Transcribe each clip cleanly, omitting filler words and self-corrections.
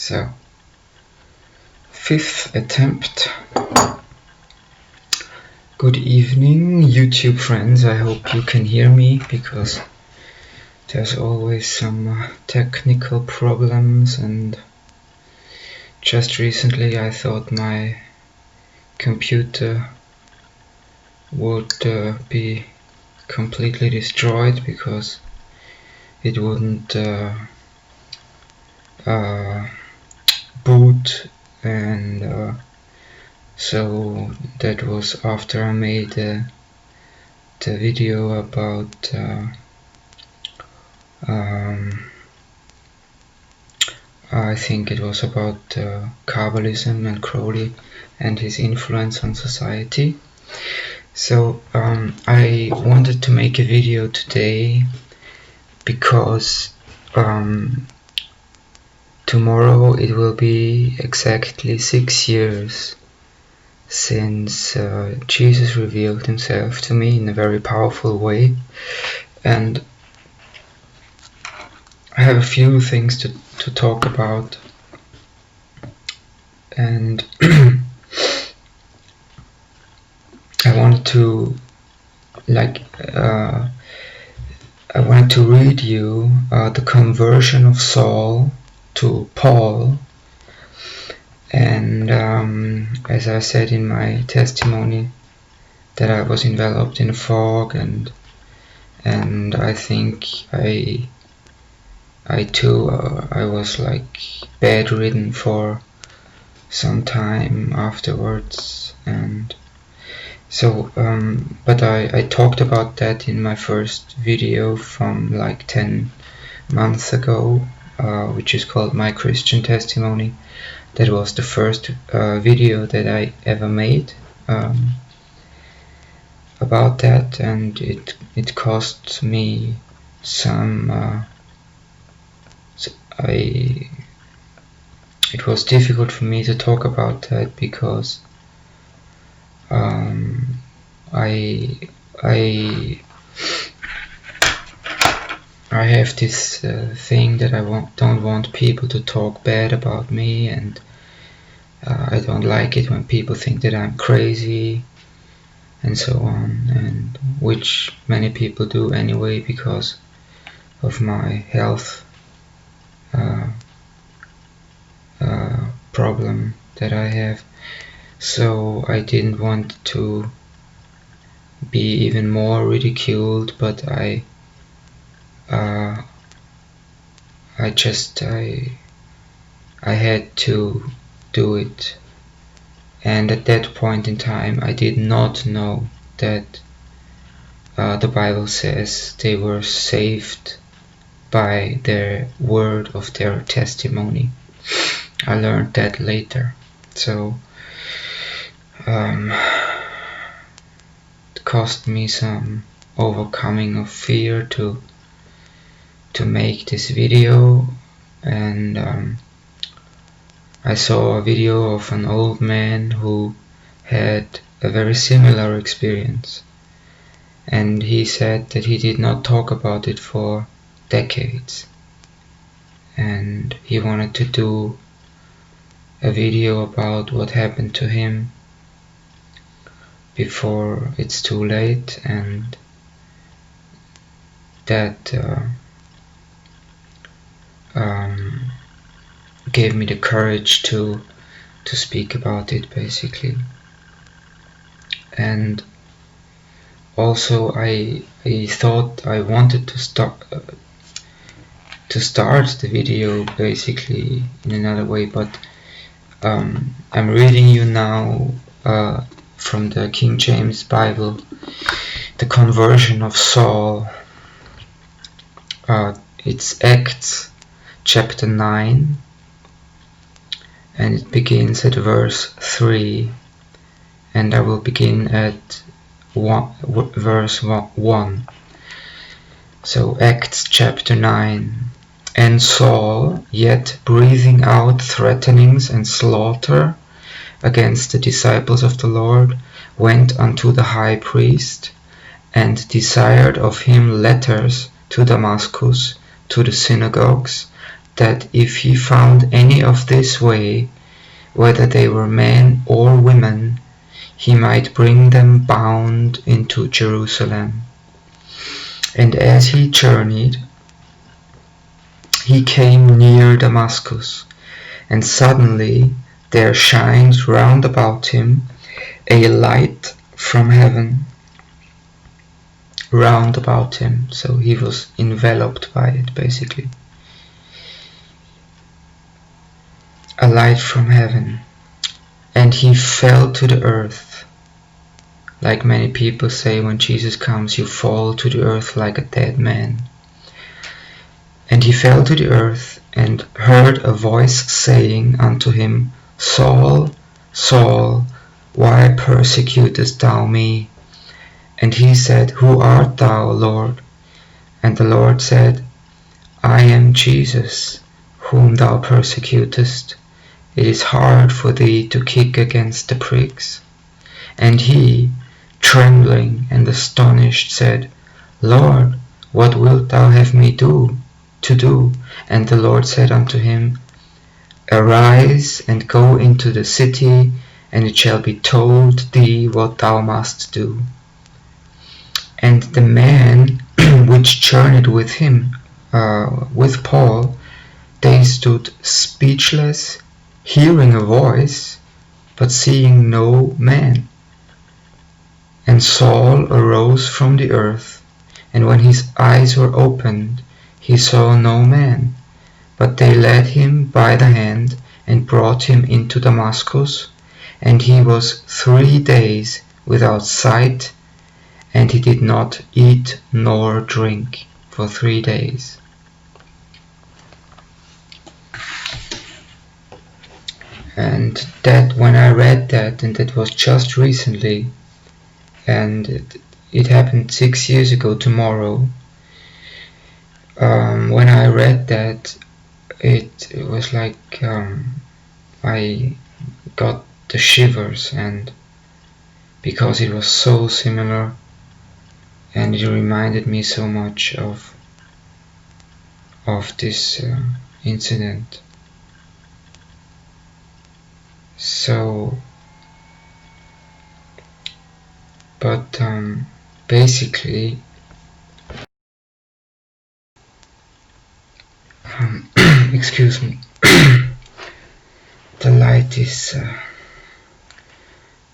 So, 5th attempt. Good evening, YouTube friends. I hope you can hear me because there's always some technical problems, and just recently I thought my computer would be completely destroyed because it wouldn't boot, and so that was after I made the video about I think it was about Kabbalism and Crowley and his influence on society. So I wanted to make a video today because tomorrow it will be exactly 6 years since Jesus revealed himself to me in a very powerful way, and I have a few things to talk about, and I wanted to read you the conversion of Saul to Paul. And as I said in my testimony, that I was enveloped in a fog, and I think I was like bedridden for some time afterwards, and so but I talked about that in my first video from like 10 months ago, which is called My Christian Testimony. That was the first video that I ever made about that, and it cost me some it was difficult for me to talk about that because I have this thing that I don't want people to talk bad about me, and I don't like it when people think that I'm crazy and so on, and which many people do anyway because of my health problem that I have. So I didn't want to be even more ridiculed, but I had to do it. And at that point in time I did not know that the Bible says they were saved by their word of their testimony. I learned that later. So it cost me some overcoming of fear to make this video, and I saw a video of an old man who had a very similar experience, and he said that he did not talk about it for decades, and he wanted to do a video about what happened to him before it's too late, and that gave me the courage to speak about it, basically. And also I thought I wanted to start the video basically in another way, but I'm reading you now from the King James Bible, the conversion of Saul. It's Acts chapter 9, and it begins at verse 3, and I will begin at verse 1. So Acts chapter 9. And Saul, yet breathing out threatenings and slaughter against the disciples of the Lord, went unto the high priest, and desired of him letters to Damascus, to the synagogues, that if he found any of this way, whether they were men or women, he might bring them bound into Jerusalem. And as he journeyed, he came near Damascus, and suddenly there shined round about him a light from heaven. Round about him, so he was enveloped by it, basically. A light from heaven, and he fell to the earth. Like many people say, when Jesus comes, you fall to the earth like a dead man. And he fell to the earth, and heard a voice saying unto him, Saul, Saul, why persecutest thou me? And he said, Who art thou, Lord? And the Lord said, I am Jesus, whom thou persecutest. It is hard for thee to kick against the pricks. And he, trembling and astonished, said, Lord, what wilt thou have me to do? And the Lord said unto him, Arise and go into the city, and it shall be told thee what thou must do. And the man which journeyed with him, with Paul, they stood speechless, hearing a voice, but seeing no man. And Saul arose from the earth, and when his eyes were opened, he saw no man. But they led him by the hand, and brought him into Damascus, and he was 3 days without sight, and he did not eat nor drink for 3 days. And that, when I read that, and that was just recently, and it happened 6 years ago tomorrow, when I read that, it was like I got the shivers, and because it was so similar, and it reminded me so much of this incident. So, but basically, excuse me, the light is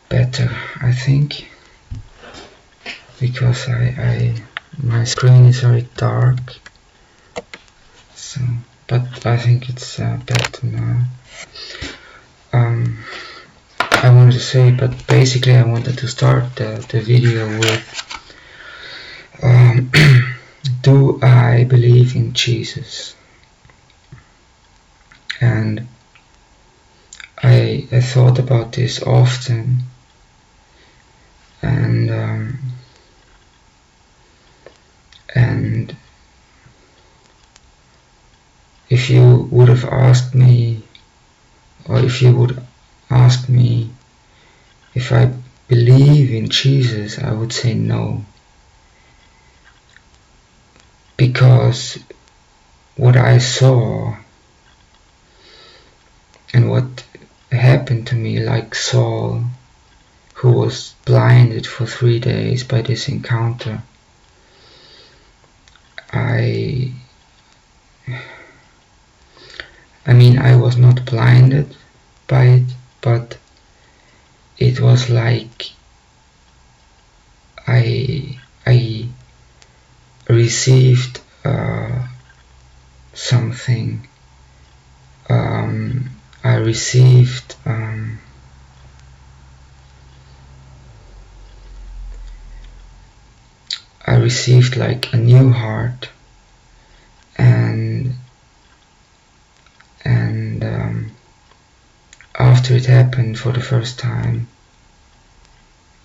better, I think, because my screen is very dark. So, but I think it's better now. I wanted to say, but basically I wanted to start the video with do I believe in Jesus? And I thought about this often, and if you would have asked me, or if you would ask me if I believe in Jesus, I would say no. Because what I saw and what happened to me, like Saul, who was blinded for 3 days by this encounter, I mean, I was not blinded by it, but it was like I received something. I received like a new heart, and after it happened for the first time,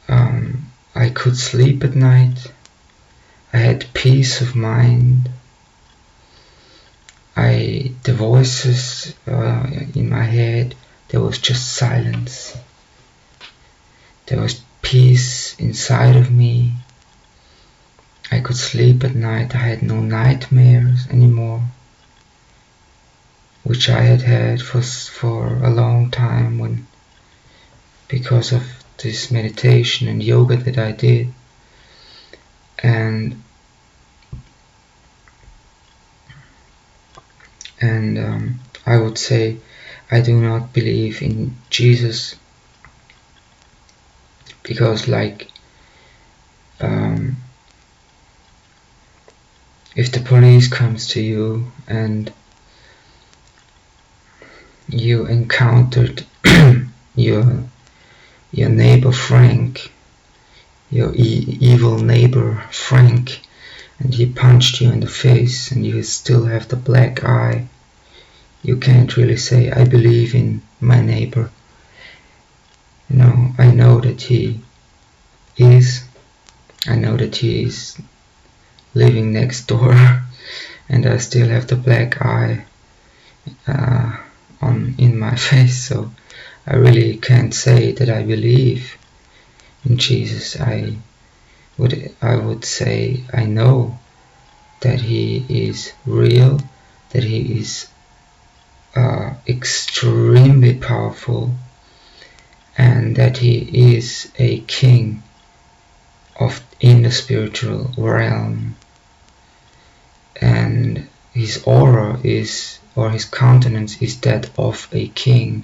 I could sleep at night. I had peace of mind. The voices in my head, there was just silence. There was peace inside of me. I could sleep at night. I had no nightmares anymore. which I had for a long time because of this meditation and yoga that I did. And I would say I do not believe in Jesus, because if the police comes to you and you encountered your neighbor Frank, your evil neighbor Frank, and he punched you in the face and you still have the black eye, you can't really say, I believe in my neighbor. I know that he is living next door and I still have the black eye in my face, so I really can't say that I believe in Jesus. I would say I know that he is real, that he is extremely powerful, and that he is a king in the spiritual realm, and his aura his countenance is that of a king.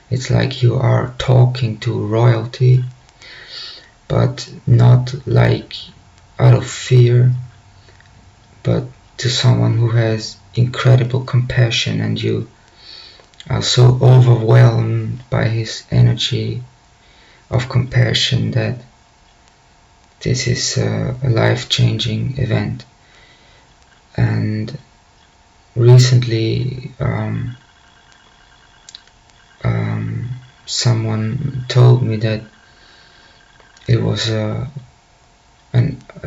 It's like you are talking to royalty, but not like out of fear, but to someone who has incredible compassion, and you are so overwhelmed by his energy of compassion that this is a life-changing event. And recently someone told me that it was a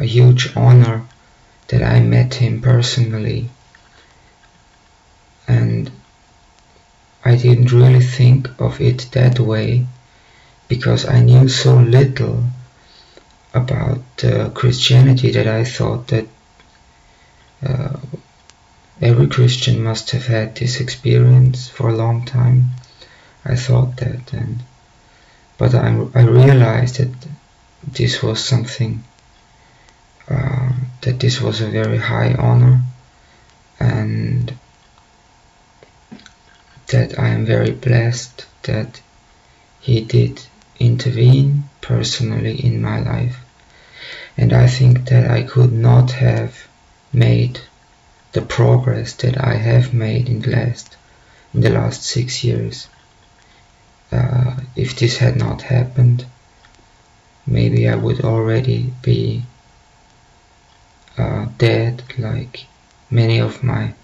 huge honor that I met him personally, and I didn't really think of it that way because I knew so little about Christianity that I thought that every Christian must have had this experience for a long time. I thought that, but I realized that this was something, that this was a very high honor, and that I am very blessed that he did intervene personally in my life. And I think that I could not have made the progress that I have made in the last 6 years. If this had not happened, maybe I would already be dead like many of my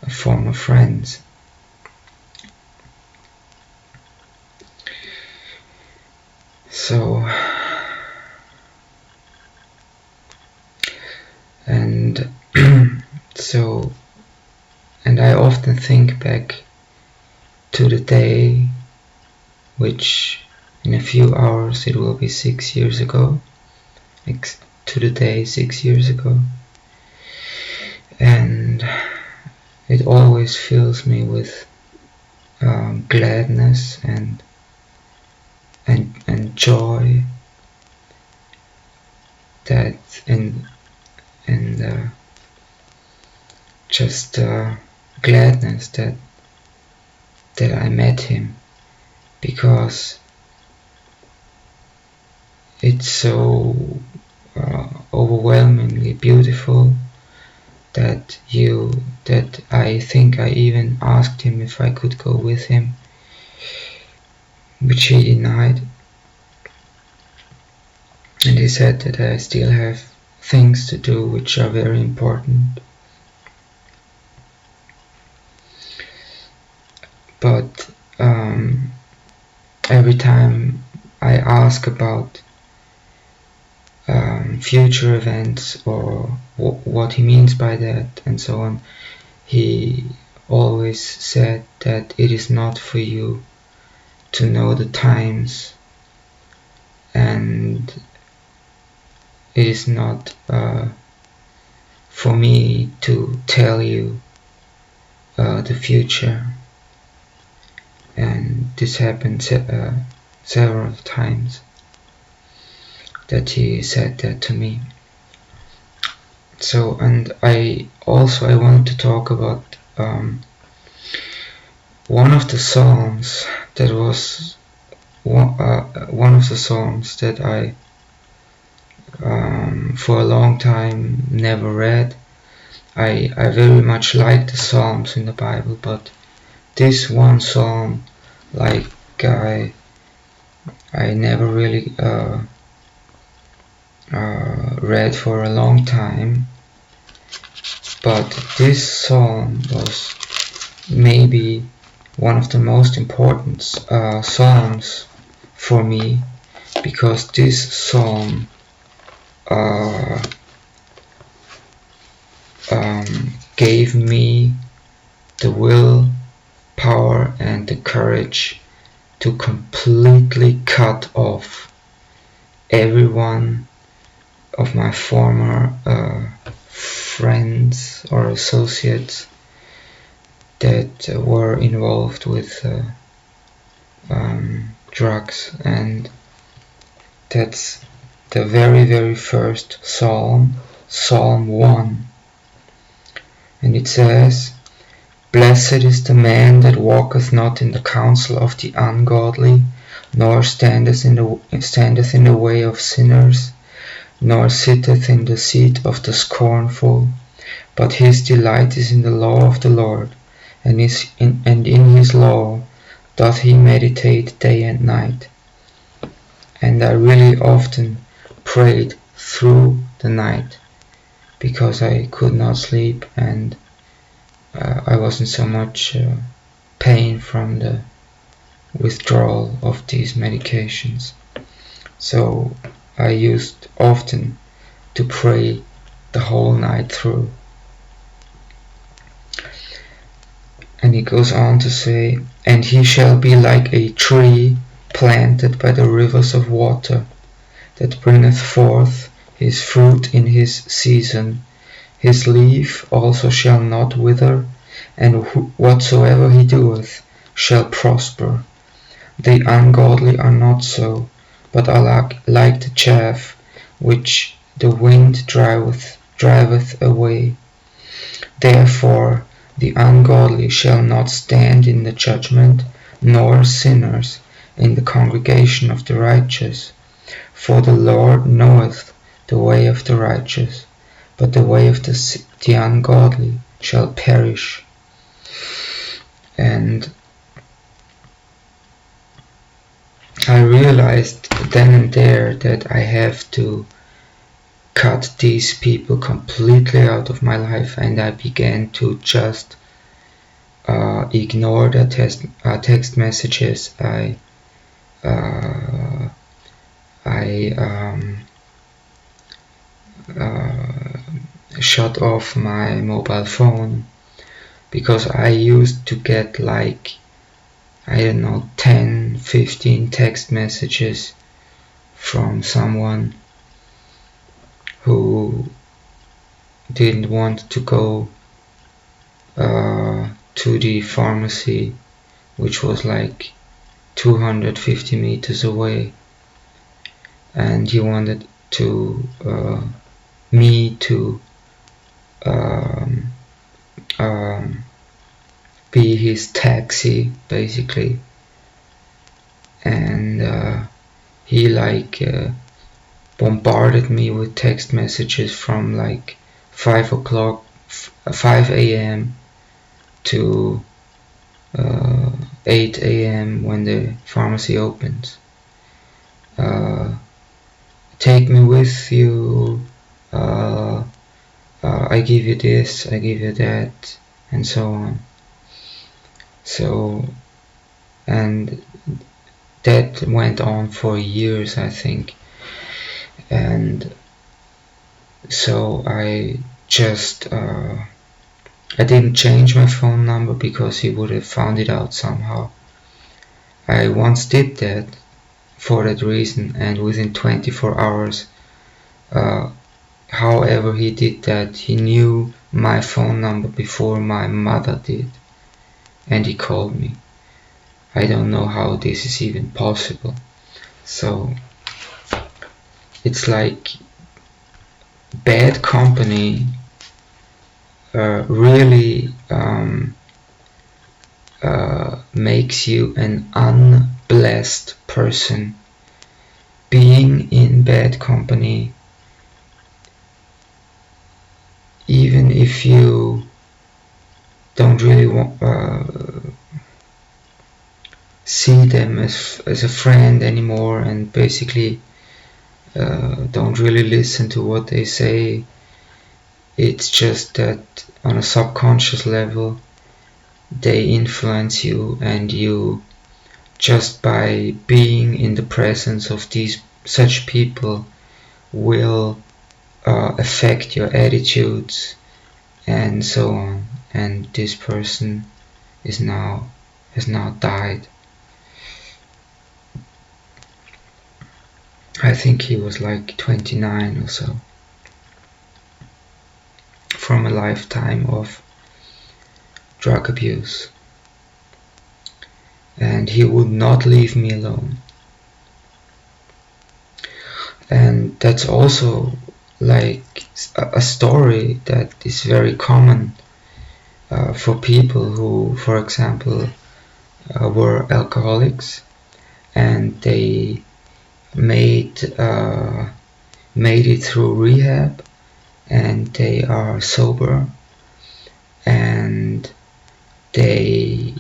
former friends. So, and I often think back to the day, which in a few hours it will be 6 years ago, to the day 6 years ago, and it always fills me with gladness and joy, that and just gladness that I met him, because it's so overwhelmingly beautiful that I think I even asked him if I could go with him, which he denied, and he said that I still have things to do which are very important. But every time I ask about future events or what he means by that and so on, he always said that it is not for you to know the times, and it is not for me to tell you the future, and this happened several times that he said that to me. So, and I want to talk about one of the psalms that was one of the psalms that I for a long time never read. I very much like the psalms in the Bible, but this one psalm, like I never really read for a long time. But this psalm was maybe one of the most important psalms for me, because this psalm gave me the will, power and the courage to completely cut off every one of my former friends or associates that were involved with drugs. And that's the very first psalm, Psalm 1, and it says, "Blessed is the man that walketh not in the counsel of the ungodly, nor standeth in the way of sinners, nor sitteth in the seat of the scornful, but his delight is in the law of the Lord, and in his law doth he meditate day and night." And I really often prayed through the night because I could not sleep, and I was in so much pain from the withdrawal of these medications. So I used often to pray the whole night through. And it goes on to say, "And he shall be like a tree planted by the rivers of water, that bringeth forth his fruit in his season. His leaf also shall not wither, and whatsoever he doeth shall prosper. The ungodly are not so, but are like the chaff which the wind driveth away. Therefore the ungodly shall not stand in the judgment, nor sinners in the congregation of the righteous. For the Lord knoweth the way of the righteous, but the way of the ungodly shall perish." And I realized then and there that I have to cut these people completely out of my life, and I began to just ignore the text messages. I shut off my mobile phone, because I used to get like, I don't know, 10, 15 text messages from someone who didn't want to go to the pharmacy, which was like 250 meters away, and he wanted to me to be his taxi, basically. And he like bombarded me with text messages from like 5 a.m. to 8 a.m. when the pharmacy opens. Take me with you, I give you this, I give you that, and so on. So, and that went on for years, I think. And so I just I didn't change my phone number because he would have found it out somehow. I once did that for that reason, and within 24 hours, however he did that, he knew my phone number before my mother did. and he called me. I don't know how this is even possible. So it's like bad company really makes you an unblessed person. Being in bad company, even if you don't really see them as a friend anymore, and basically don't really listen to what they say, it's just that on a subconscious level they influence you, and you, just by being in the presence of such people, will affect your attitudes and so on. And this person has now died. I think he was like 29 or so, from a lifetime of drug abuse. And he would not leave me alone. And that's also like a story that is very common for people who, for example, were alcoholics, and they made it through rehab, and they are sober, and they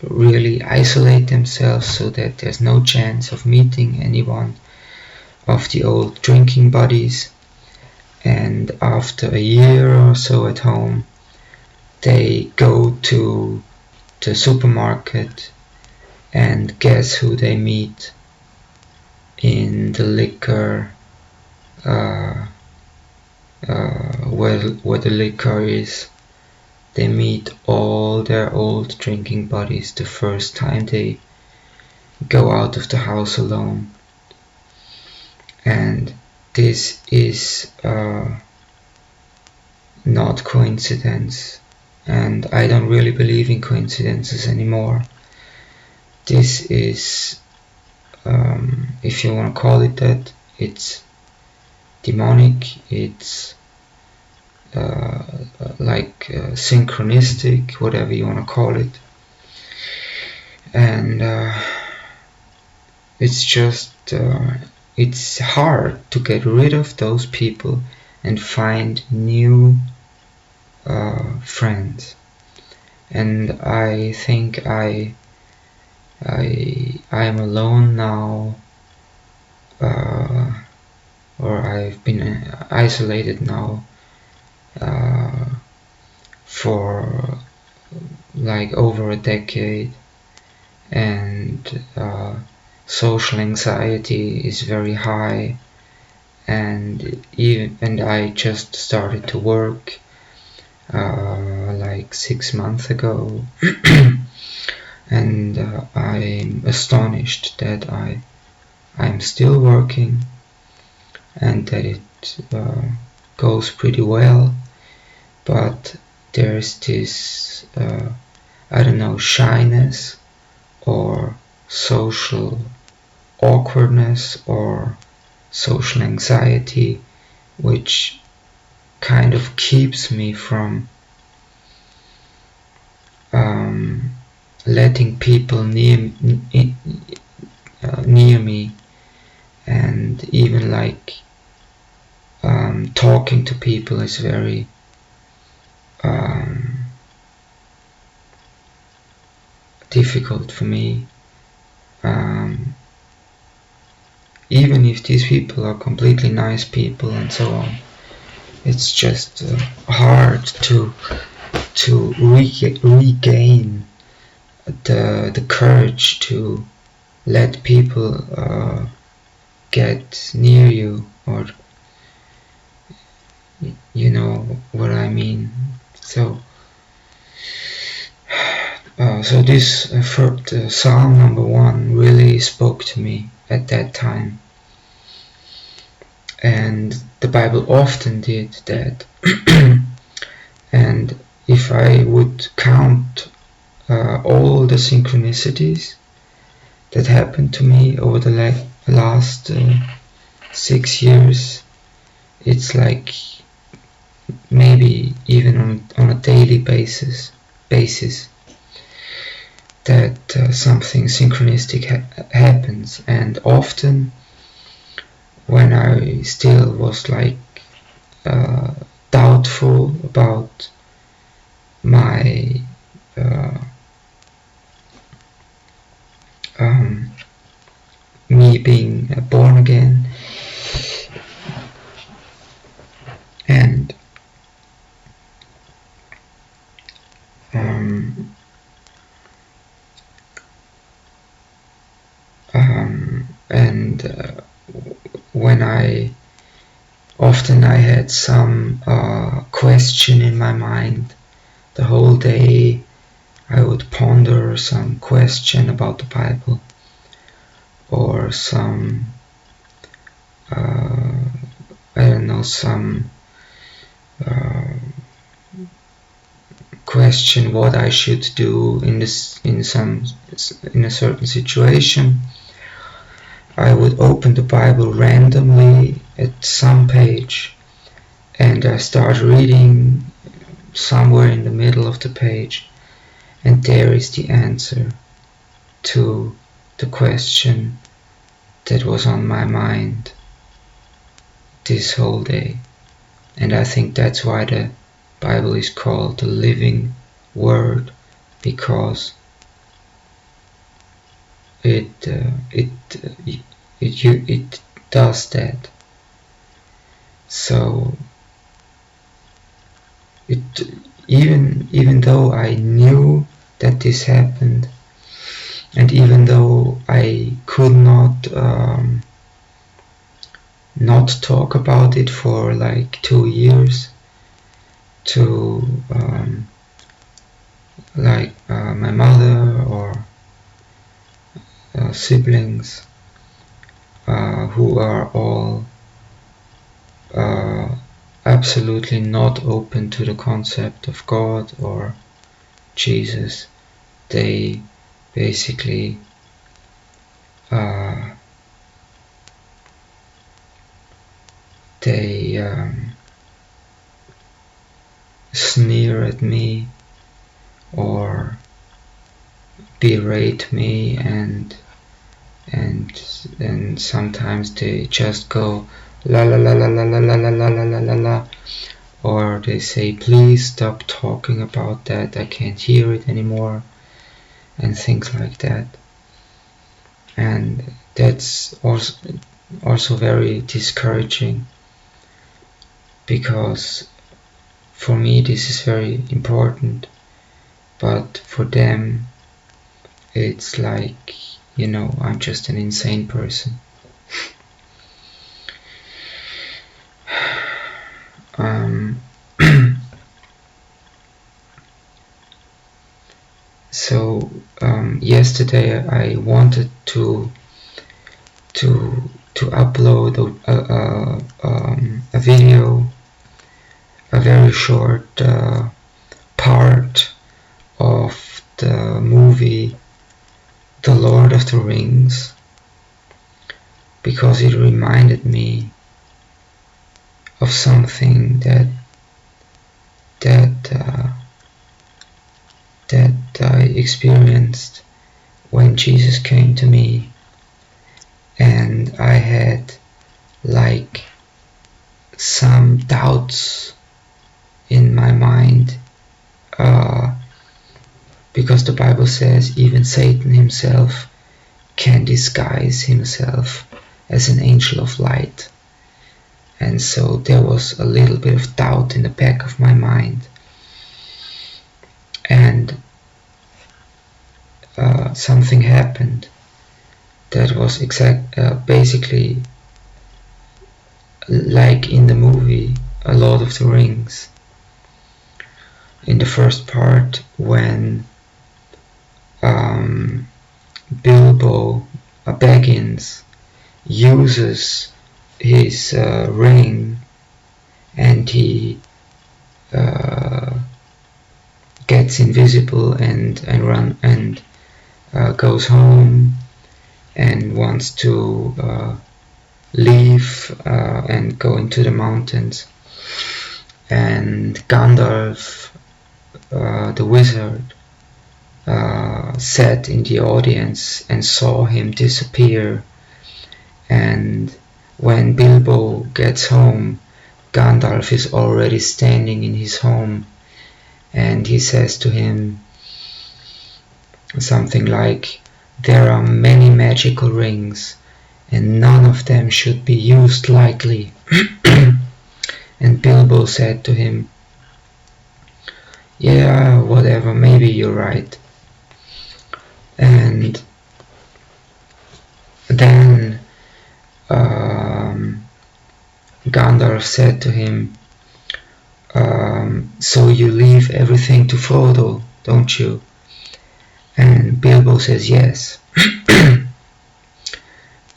really isolate themselves so that there's no chance of meeting anyone of the old drinking buddies. And after a year or so at home, they go to the supermarket, and guess who they meet in the liquor where the liquor is. They meet all their old drinking buddies the first time they go out of the house alone. And this is not coincidence, and I don't really believe in coincidences anymore. This is, if you want to call it that, it's demonic, it's like synchronistic, whatever you want to call it. And it's just it's hard to get rid of those people and find new friends. And I think I am alone now, or I've been isolated now for like over a decade, and social anxiety is very high, and I just started to work like 6 months ago, and I'm astonished that I'm still working, and that it goes pretty well, but there's this I don't know, shyness or social awkwardness or social anxiety, which kind of keeps me from letting people near me, and even like talking to people is very difficult for me, even if these people are completely nice people and so on. It's just hard to regain the courage to let people get near you, or you know what I mean. So this Psalm number 1 really spoke to me at that time, and the Bible often did that. And if I would count the synchronicities that happened to me over the last 6 years. It's like maybe even on a daily basis that something synchronistic happens, and often when I still was like doubtful about my me being born again, and when I had some question in my mind the whole day. I would ponder some question about the Bible, or some I don't know, some question what I should do in a certain situation. I would open the Bible randomly at some page, and I start reading somewhere in the middle of the page, and there is the answer to the question that was on my mind this whole day. And I think that's why the Bible is called the living word, because it does that. So even though I knew that this happened, and even though I could not talk about it for like 2 years to my mother or siblings who are all absolutely not open to the concept of God or Jesus. They basically sneer at me or berate me, and sometimes they just go la la la la la la la la la la la la, or they say please stop talking about that, I can't hear it anymore, and things like that. And that's also very discouraging, because for me this is very important, but for them it's like, I'm just an insane person. So yesterday I wanted to upload a video, a very short part of the movie The Lord of the Rings, because it reminded me of something that I experienced when Jesus came to me, and I had like some doubts in my mind, because the Bible says even Satan himself can disguise himself as an angel of light. And so there was a little bit of doubt in the back of my mind, and something happened that was basically like in the movie A Lord of the Rings. In the first part, when Bilbo Baggins uses his ring, and he gets invisible and goes home and wants to leave and go into the mountains. And Gandalf, the wizard, sat in the audience and saw him disappear. And when Bilbo gets home, Gandalf is already standing in his home, and he says to him something like, "There are many magical rings, and none of them should be used lightly." And Bilbo said to him, "Yeah, whatever, maybe you're right." And then Gandalf said to him, "So you leave everything to Frodo, don't you?" And Bilbo says yes.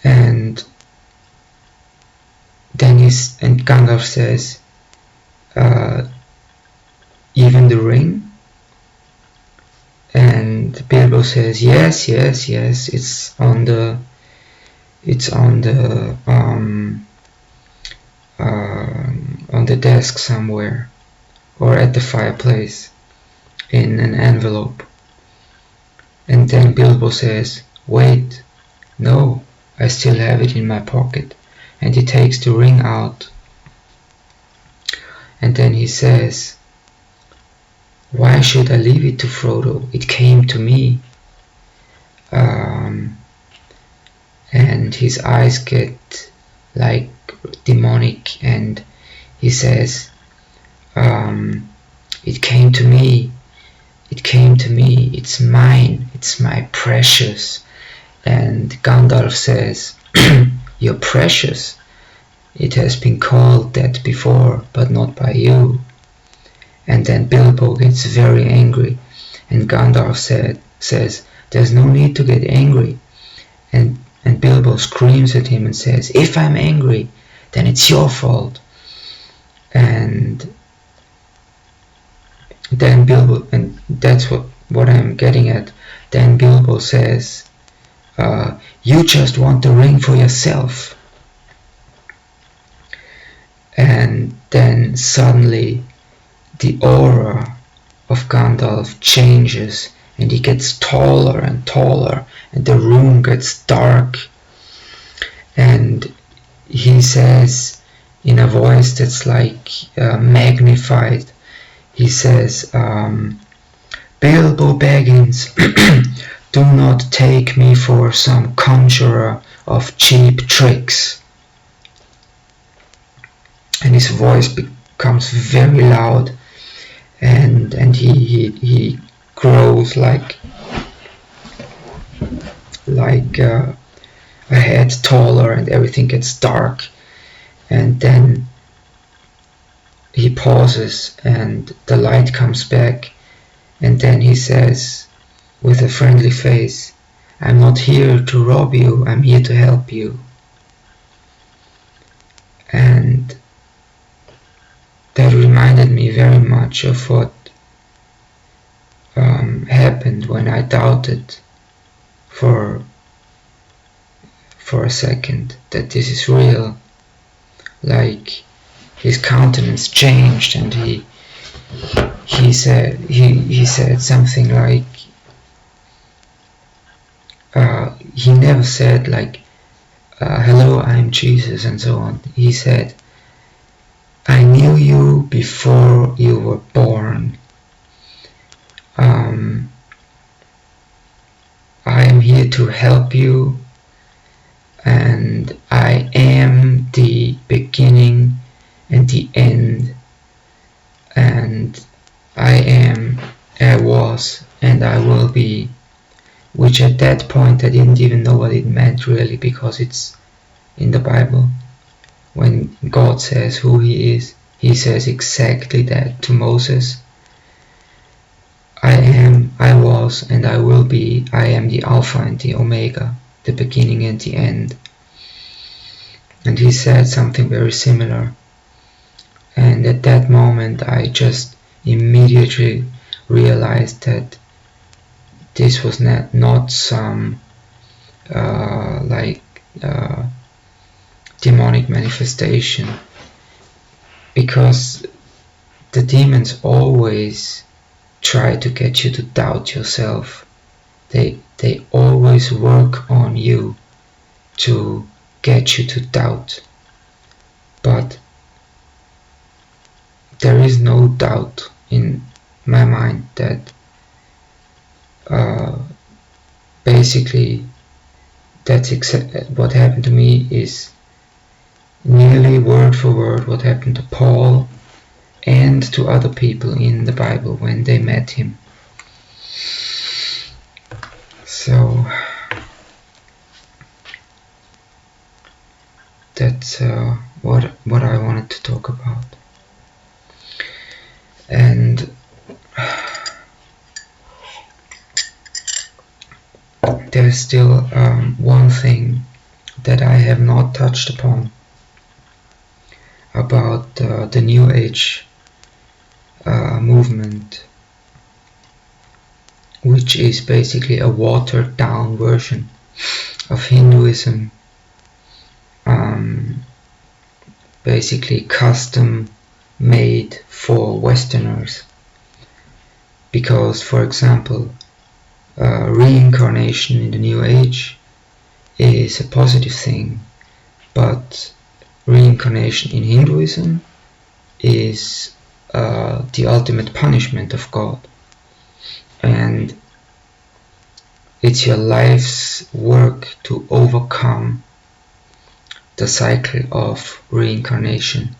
And then Gandalf says, "Even the ring?" And Bilbo says, yes, it's on the desk somewhere, or at the fireplace in an envelope. And then Bilbo says, "Wait, no, I still have it in my pocket." And he takes the ring out. And then he says, "Why should I leave it to Frodo? It came to me." And his eyes get like demonic, and he says, "It came to me. It came to me. It's mine. It's my precious." And Gandalf says, "You're precious. It has been called that before, but not by you." And then Bilbo gets very angry, and Gandalf says, "There's no need to get angry." And Bilbo screams at him and says, "If I'm angry, then it's your fault." And then Bilbo, and that's what I'm getting at, then Bilbo says, "You just want the ring for yourself." And then suddenly the aura of Gandalf changes, and he gets taller and taller, and the room gets dark. And he says in a voice that's like magnified, he says, "Bilbo Baggins, do not take me for some conjurer of cheap tricks." And his voice becomes very loud, and he grows like a head taller, and everything gets dark. And then he pauses, and the light comes back, and then he says with a friendly face, "I'm not here to rob you, I'm here to help you." And that reminded me very much of what happened when I doubted for a second that this is real. Like, his countenance changed, and he said something like, he never said like, "Hello, I'm Jesus," and so on. He said, "I knew you before you were born. I am here to help you, and I am the beginning and the end, and I was, and I will be." Which at that point I didn't even know what it meant really, because it's in the Bible. When God says who he is, he says exactly that to Moses. "I am, I was, and I will be. I am the Alpha and the Omega, the beginning and the end." And he said something very similar. And at that moment I just immediately realized that this was not some demonic manifestation, because the demons always try to get you to doubt yourself. They always work on you to get you to doubt. But there is no doubt in my mind that basically that's what happened to me is nearly word for word what happened to Paul and to other people in the Bible when they met him. So that's what I wanted to talk about. And there's still one thing that I have not touched upon about the New Age movement, which is basically a watered down version of Hinduism, basically custom made for Westerners. Because, for example, reincarnation in the New Age is a positive thing, but reincarnation in Hinduism is the ultimate punishment of God, and it's your life's work to overcome the cycle of reincarnation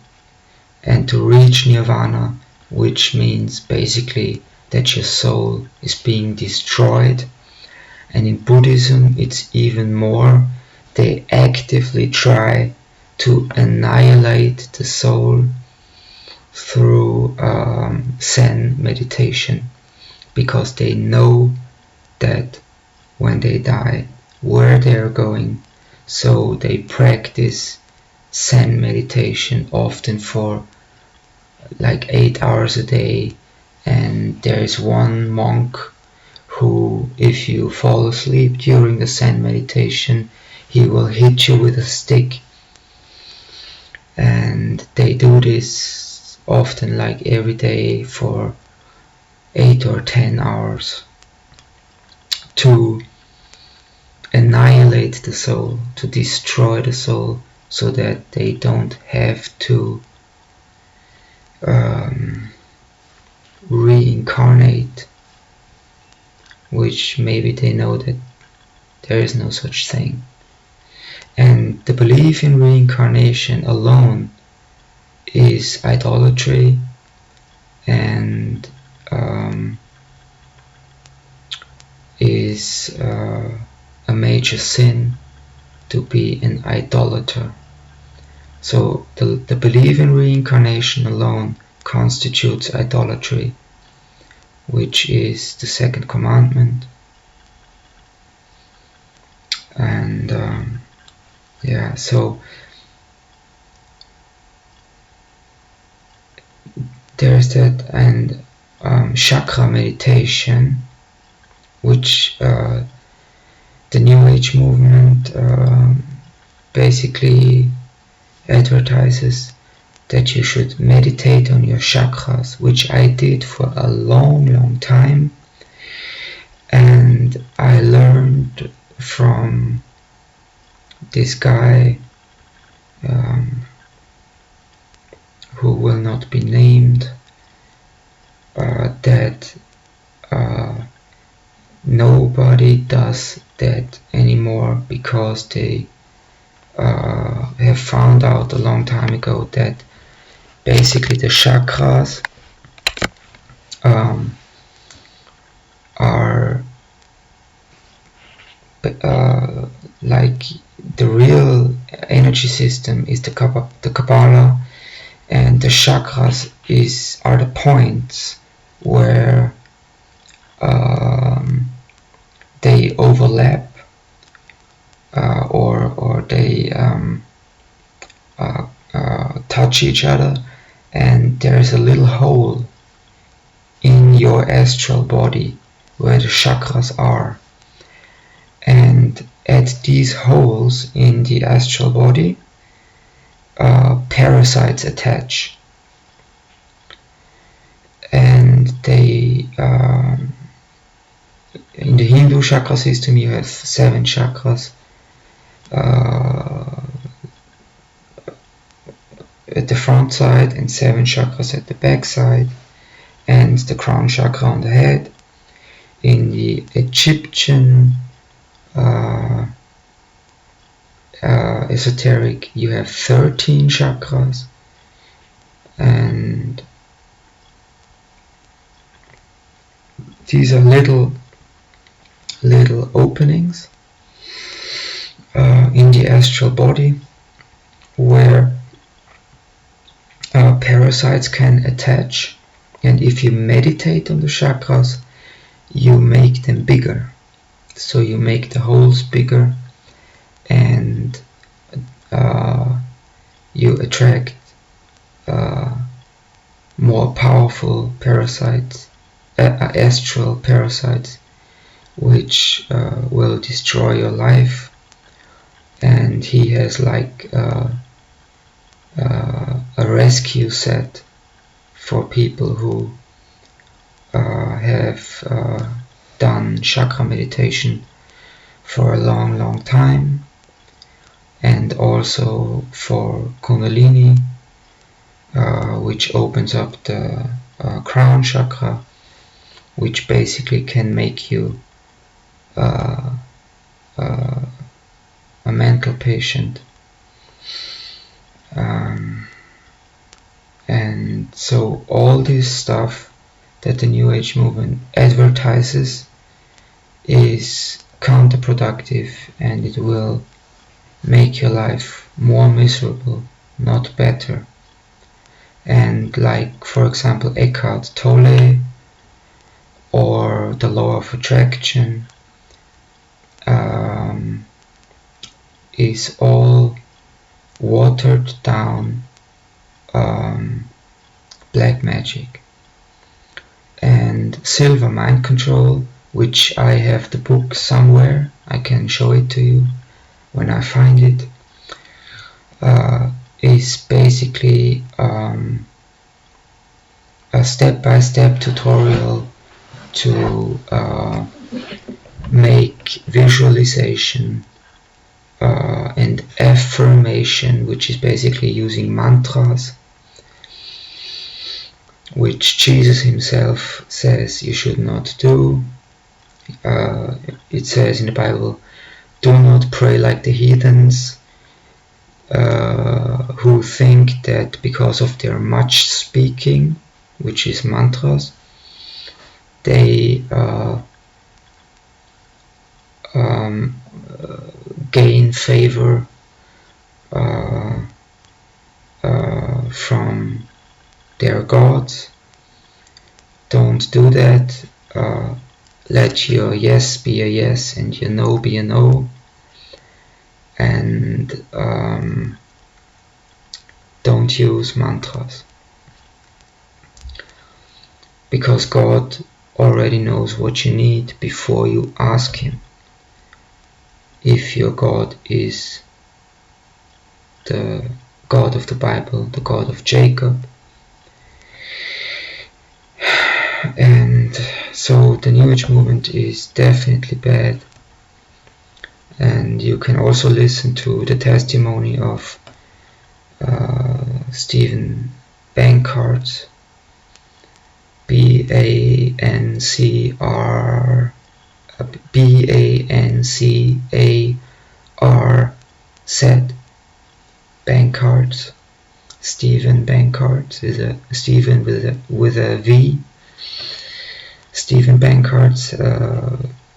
and to reach nirvana, which means basically that your soul is being destroyed. And in Buddhism it's even more. They actively try to annihilate the soul through Zen meditation, because they know that when they die where they are going. So they practice Zen meditation often for like 8 hours a day, and there is one monk who, if you fall asleep during the Zen meditation, he will hit you with a stick. And they do this often, like every day, for 8 or 10 hours to annihilate the soul, to destroy the soul, so that they don't have to reincarnate, which maybe they know that there is no such thing. And the belief in reincarnation alone is idolatry, and is a major sin to be an idolater. So the belief in reincarnation alone constitutes idolatry, which is the second commandment. And yeah, so there's that. And chakra meditation, which the New Age movement basically advertises that you should meditate on your chakras, which I did for a long time. And I learned from this guy who will not be named that nobody does that anymore, because they have found out a long time ago that basically the chakras are like the real energy system is the Kabbalah, and the chakras are the points where they overlap, or they touch each other, and there is a little hole in your astral body where the chakras are. And at these holes in the astral body, parasites attach. And they, in the Hindu chakra system, you have 7 chakras. At the front side and 7 chakras at the back side, and the crown chakra on the head. In the Egyptian esoteric, you have 13 chakras, and these are little openings in the astral body where parasites can attach, and if you meditate on the chakras, you make them bigger. So you make the holes bigger, and you attract more powerful parasites, astral parasites, which will destroy your life. And he has like a rescue set for people who have done chakra meditation for a long time, and also for Kundalini, which opens up the crown chakra, which basically can make you a mental patient. And so all this stuff that the New Age movement advertises is counterproductive, and it will make your life more miserable, not better. And like, for example, Eckhart Tolle or the law of attraction is all watered down black magic. And Silva mind control, which I have the book somewhere, I can show it to you when I find it, is basically a step-by-step tutorial to make visualization and affirmation, which is basically using mantras, which Jesus himself says you should not do. It says in the Bible, do not pray like the heathens, who think that because of their much speaking, which is mantras, they gain favor from their gods. Don't do that. Let your yes be a yes and your no be a no. And don't use mantras, because God already knows what you need before you ask him. If your God is the God of the Bible, the God of Jacob. And so the New Age movement is definitely bad. And you can also listen to the testimony of Stephen Bankart, Bancarz, Bankart. Stephen Bankart is a Stephen with a V. Stephen Bankart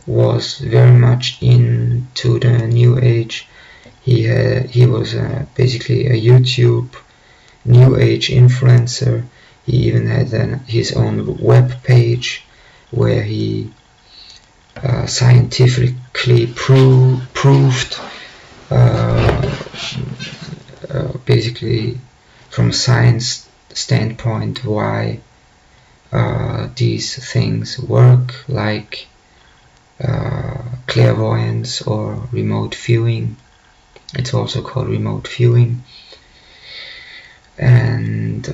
was very much into the New Age. He was basically a YouTube New Age influencer. He even had his own web page where he scientifically proved basically from a science standpoint why these things work, like clairvoyance or remote viewing. It's also called remote viewing, and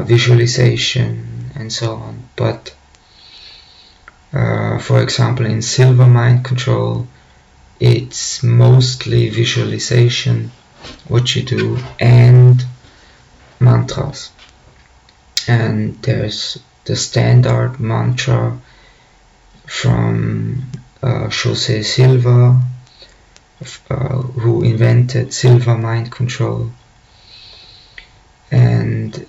visualization and so on. But for example, in Silva mind control, it's mostly visualization, what you do, and mantras. And there's the standard mantra from Jose Silva, who invented Silva mind control. And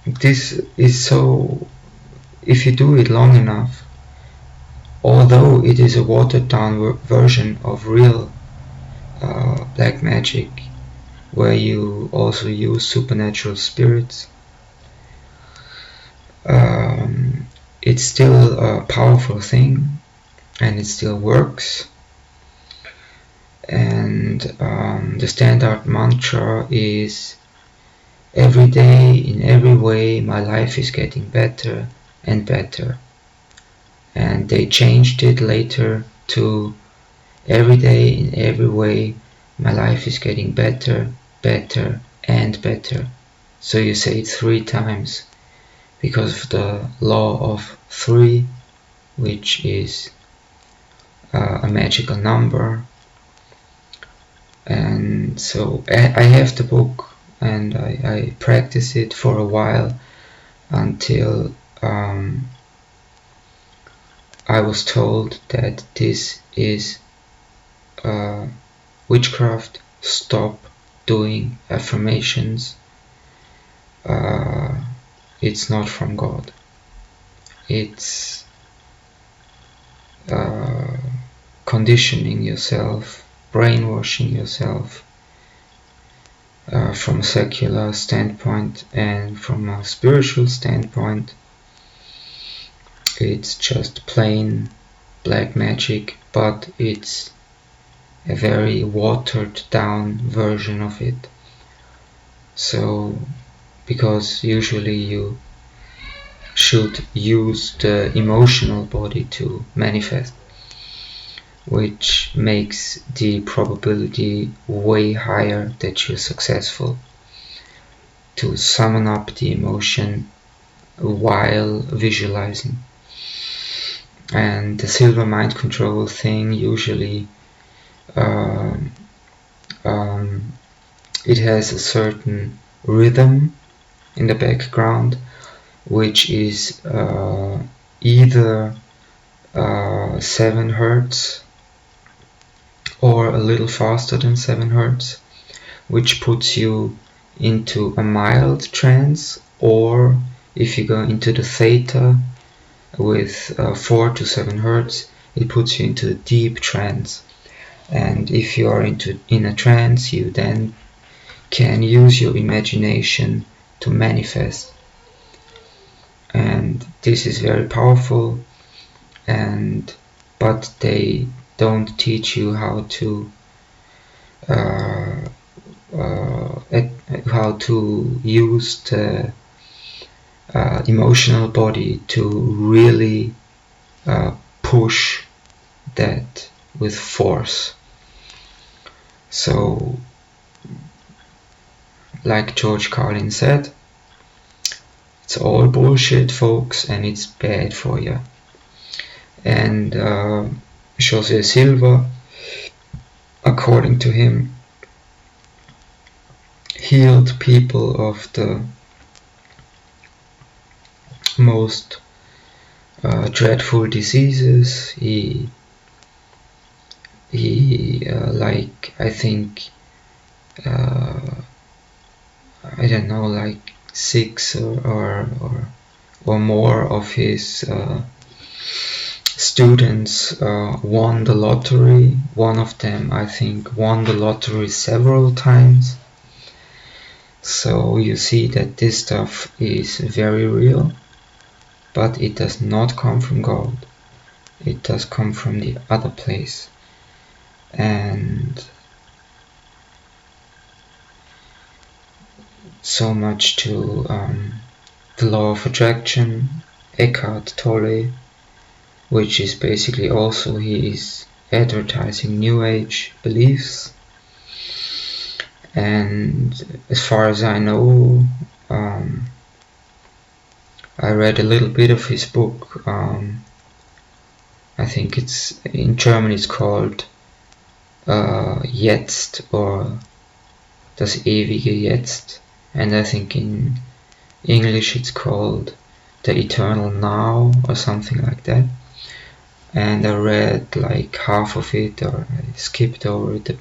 this is so, if you do it long enough, although it is a watered down version of real black magic, where you also use supernatural spirits, it's still a powerful thing, and it still works. And the standard mantra is, every day, in every way, my life is getting better and better. And they changed it later to, every day, in every way, my life is getting better, better, and better. So you say it 3 times, because of the law of 3, which is a magical number. And so I have the book, and I practice it for a while until I was told that this is witchcraft. Stop doing affirmations. It's not from God. It's conditioning yourself, brainwashing yourself from a secular standpoint, and from a spiritual standpoint. It's just plain black magic, but it's a very watered down version of it. So, because usually you should use the emotional body to manifest, which makes the probability way higher that you're successful to summon up the emotion while visualizing. And the Silva mind control thing, usually it has a certain rhythm in the background, which is either 7 Hertz or a little faster than 7 Hertz, which puts you into a mild trance, or if you go into the theta with 4 to 7 Hertz, it puts you into a deep trance. And if you are in a trance, you then can use your imagination to manifest. And this is very powerful, but they don't teach you how to use the emotional body to really push that with force. So, like George Carlin said, it's all bullshit, folks, and it's bad for you. And Jose Silva, according to him, healed people of the most dreadful diseases. He like, I think, I don't know, like 6 or more of his students won the lottery. One of them, I think, won the lottery several times. So you see that this stuff is very real, but it does not come from God. It does come from the other place. And so much to the law of attraction, Eckhart Tolle, which is basically also he is advertising New Age beliefs. And as far as I know, I read a little bit of his book. I think it's in German it's called Jetzt or Das ewige Jetzt, and I think in English it's called The Eternal Now or something like that. And I read like half of it, or I skipped over it,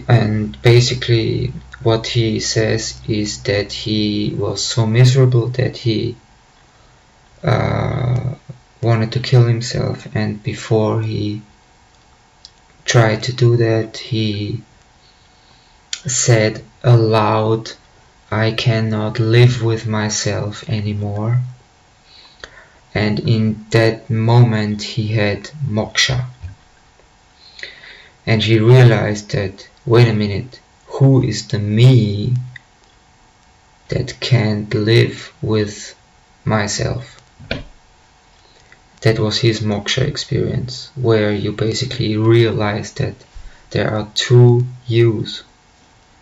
and basically what he says is that he was so miserable that he wanted to kill himself, and before he tried to do that he said aloud, "I cannot live with myself anymore." And in that moment he had moksha. And he realized that, wait a minute, who is the me that can't live with myself? That was his moksha experience, where you basically realize that there are two yous.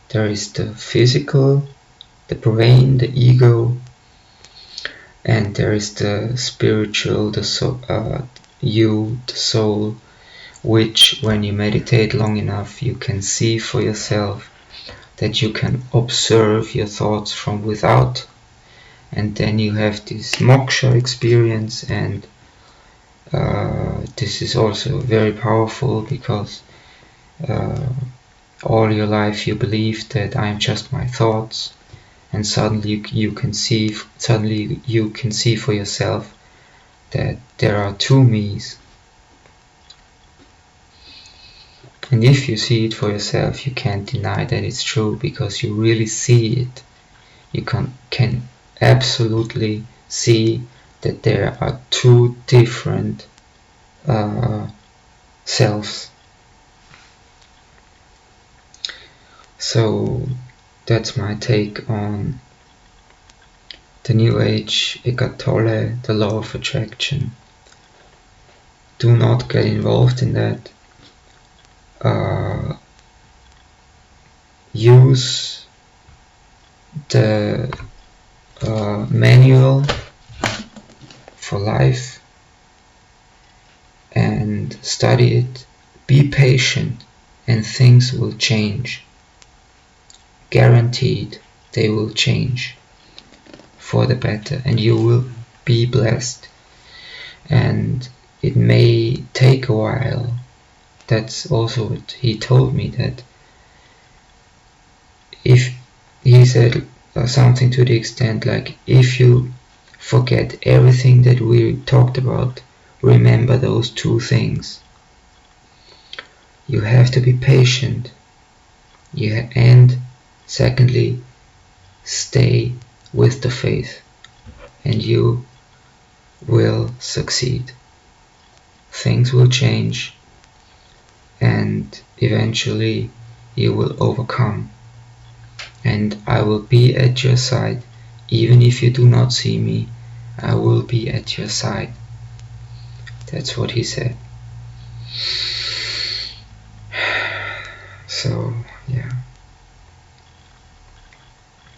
There is the physical, the brain, the ego, and there is the spiritual, the you, the soul, which when you meditate long enough you can see for yourself, that you can observe your thoughts from without, and then you have this moksha experience. And this is also very powerful because all your life you believe that I am just my thoughts, and suddenly you can see for yourself that there are two me's. And if you see it for yourself, you can't deny that it's true, because you really see it. You can absolutely see that there are two different selves. So that's my take on the New Age, Eckhart Tolle, the law of attraction. Do not get involved in that. Use the manual for life and study it. Be patient and things will change. Guaranteed they will change for the better, and you will be blessed. And it may take a while. That's also what he told me, that if he said something to the extent like, if you forget everything that we talked about, remember those two things. You have to be patient, and secondly, stay with the faith, and you will succeed. Things will change, and eventually you will overcome. And I will be at your side. Even if you do not see me, I will be at your side. That's what he said. So, yeah.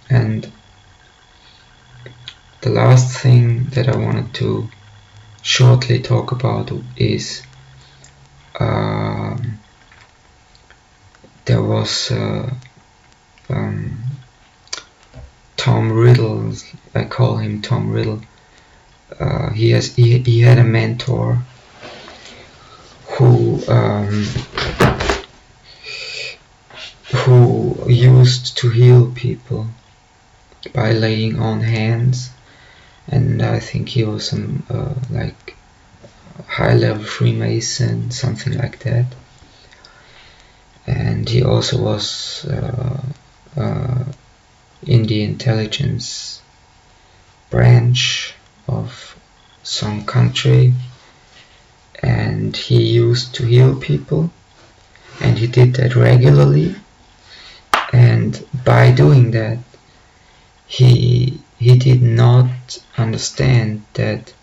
And the last thing that I wanted to shortly talk about is there was Tom Riddle. I call him Tom Riddle. He had a mentor who used to heal people by laying on hands, and I think he was like high-level Freemason, something like that. And he also was in the intelligence branch of some country, and he used to heal people, and he did that regularly. And by doing that, he did not understand that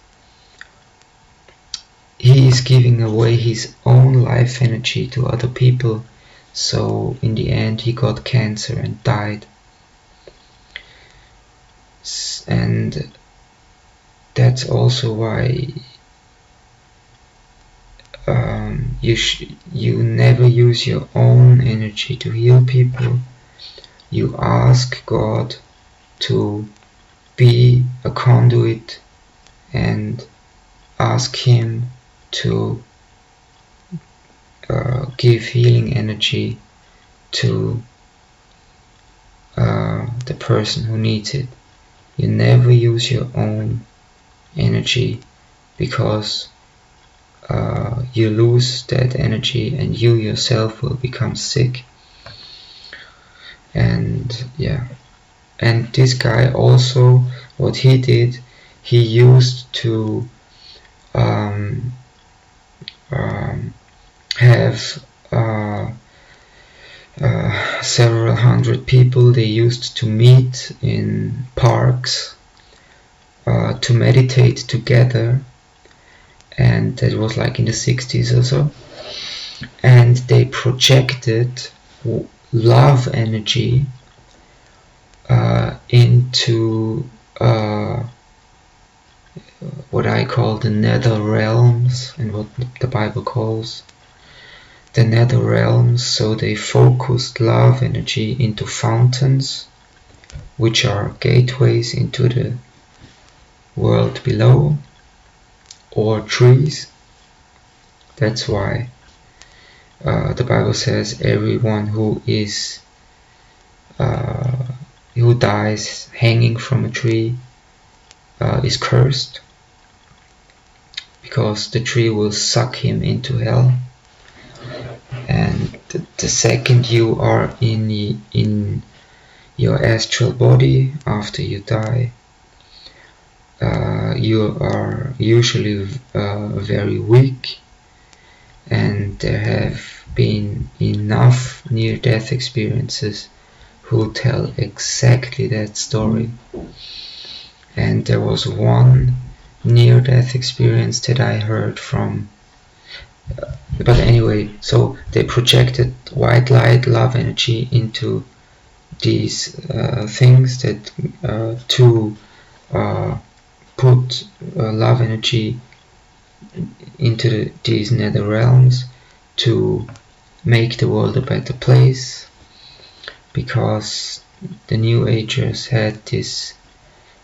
he is giving away his own life energy to other people. So in the end he got cancer and died. And that's also why you never use your own energy to heal people. You ask God to be a conduit and ask Him to give healing energy to the person who needs it. You never use your own energy, because you lose that energy and you yourself will become sick. And yeah, and this guy also, what he did, he used to have several hundred people. They used to meet in parks to meditate together, and that was like in the 60s or so, and they projected love energy into what I call the nether realms, and what the Bible calls the nether realms. So they focused love energy into fountains, which are gateways into the world below, or trees. That's why the Bible says everyone who dies hanging from a tree is cursed, because the tree will suck him into hell. And the second you are in your astral body after you die, you are usually very weak, and there have been enough near-death experiences who tell exactly that story. And there was one near-death experience that I heard from, but anyway, so they projected white light, love energy into these things that to put love energy into these nether realms to make the world a better place, because the New Agers had this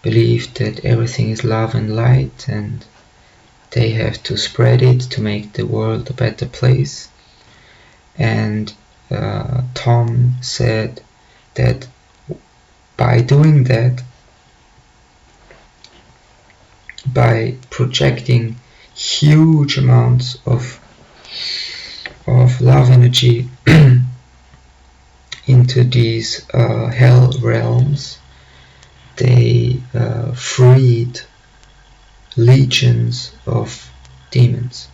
belief that everything is love and light, and they have to spread it to make the world a better place. And Tom said that by doing that, by projecting huge amounts of love energy into these hell realms, they freed legions of demons.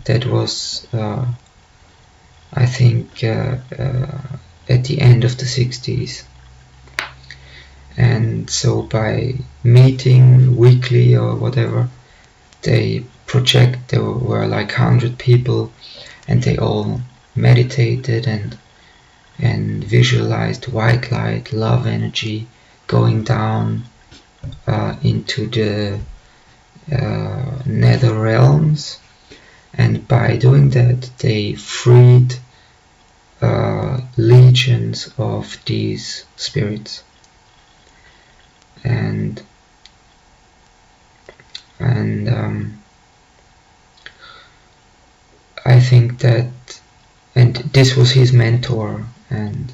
That was I think at the end of the 60s. And so by meeting weekly or whatever, there were like 100 people, and they all meditated and visualized white light, love energy going down into the nether realms. And by doing that, they freed legions of these spirits. And I think that, and this was his mentor, and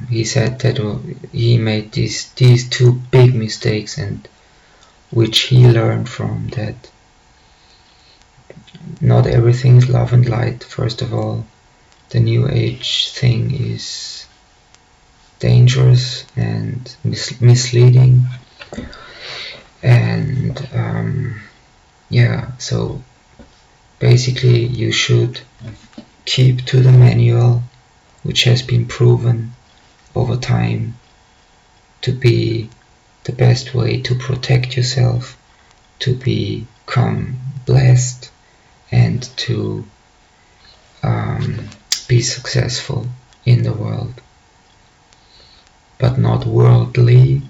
he said that he made these two big mistakes, and which he learned from, that not everything is love and light. First of all, the New Age thing is dangerous and misleading, and yeah, so basically you should keep to the manual, which has been proven over time to be the best way to protect yourself, to become blessed, and to be successful in the world. But not worldly,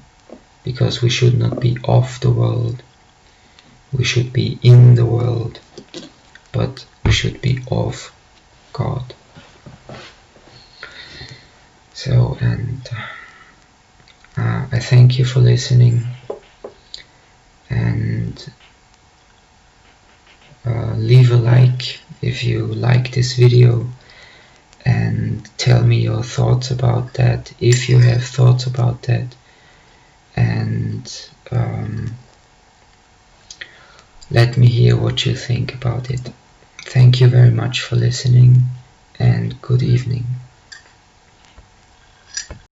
because we should not be of the world. We should be in the world, but we should be of God. So, and I thank you for listening, and leave a like if you like this video, and tell me your thoughts about that, if you have thoughts about that, and let me hear what you think about it. Thank you very much for listening, and good evening.